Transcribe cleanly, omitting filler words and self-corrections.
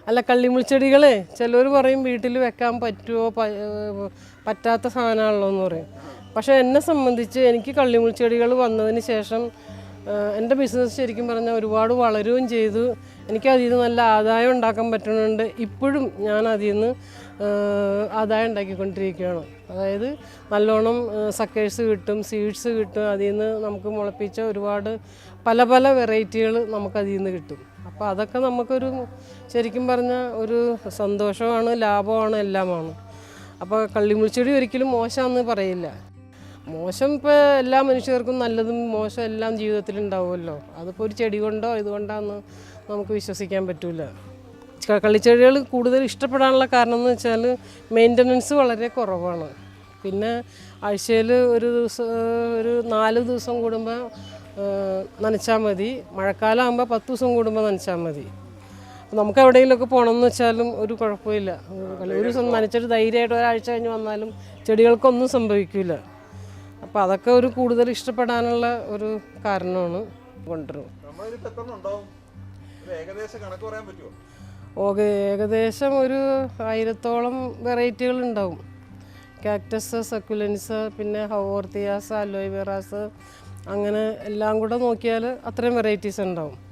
അല്ല, കള്ളിമുൾച്ചെടികളെ ചിലർ പറയും വീട്ടിൽ വെക്കാൻ പറ്റുമോ, പറ്റാത്ത സാധനമാണല്ലോ എന്ന് പറയും. പക്ഷേ എന്നെ സംബന്ധിച്ച് എനിക്ക് കള്ളിമുൾച്ചെടികൾ വന്നതിന് ശേഷം എൻ്റെ ബിസിനസ് ശരിക്കും പറഞ്ഞാൽ ഒരുപാട് വളരുകയും ചെയ്തു. എനിക്ക് അതിൽ നിന്ന് നല്ല ആദായം ഉണ്ടാക്കാൻ പറ്റുന്നുണ്ട്. ഇപ്പോഴും ഞാൻ അതിൽ നിന്ന് ആദായം ഉണ്ടാക്കിക്കൊണ്ടിരിക്കുകയാണ്. അതായത് നല്ലോണം സക്കേഴ്സ് കിട്ടും, സീഡ്സ് കിട്ടും. അതിൽ നിന്ന് നമുക്ക് മുളപ്പിച്ച ഒരുപാട് പല പല വെറൈറ്റികൾ നമുക്കതിൽ നിന്ന് കിട്ടും. അപ്പോൾ അതൊക്കെ നമുക്കൊരു ശരിക്കും പറഞ്ഞാൽ ഒരു സന്തോഷമാണ്, ലാഭമാണ്, എല്ലാമാണ്. അപ്പോൾ കള്ളിമുൾച്ചെടി ഒരിക്കലും മോശമാണെന്ന് പറയില്ല. മോശം ഇപ്പോൾ എല്ലാ മനുഷ്യർക്കും നല്ലതും മോശം എല്ലാം ജീവിതത്തിൽ ഉണ്ടാവുമല്ലോ. അതിപ്പോൾ ഒരു ചെടി കൊണ്ടോ ഇതുകൊണ്ടാന്ന് നമുക്ക് വിശ്വസിക്കാൻ പറ്റില്ല. കള്ളിച്ചെടികൾ കൂടുതൽ ഇഷ്ടപ്പെടാനുള്ള കാരണം എന്ന് വെച്ചാൽ മെയിൻ്റനൻസ് വളരെ കുറവാണ്. പിന്നെ ആഴ്ചയിൽ ഒരു 4 ദിവസം കൂടുമ്പോൾ നനച്ചാൽ മതി. മഴക്കാലം ആകുമ്പോൾ 10 ദിവസം കൂടുമ്പോൾ നനച്ചാൽ മതി. നമുക്ക് എവിടെയെങ്കിലുമൊക്കെ പോകണമെന്ന് വെച്ചാലും ഒരു കുഴപ്പമില്ല. ഒരു ദിവസം നനച്ചിട്ട് ധൈര്യമായിട്ട് ഒരാഴ്ച കഴിഞ്ഞ് വന്നാലും ചെടികൾക്കൊന്നും സംഭവിക്കില്ല. അപ്പോൾ അതൊക്കെ ഒരു കൂടുതൽ ഇഷ്ടപ്പെടാനുള്ള ഒരു കാരണമാണ് കൊണ്ടുവരും. ഏകദേശം ഒരു 1000-ഓളം വെറൈറ്റികൾ ഉണ്ടാവും. കാക്ടസ്, സക്കുലൻസ്, പിന്നെ ഹോർത്തിയാസ്, അലോവേറാസ്, അങ്ങനെ എല്ലാം കൂടെ നോക്കിയാൽ അത്രയും വെറൈറ്റീസ് ഉണ്ടാവും.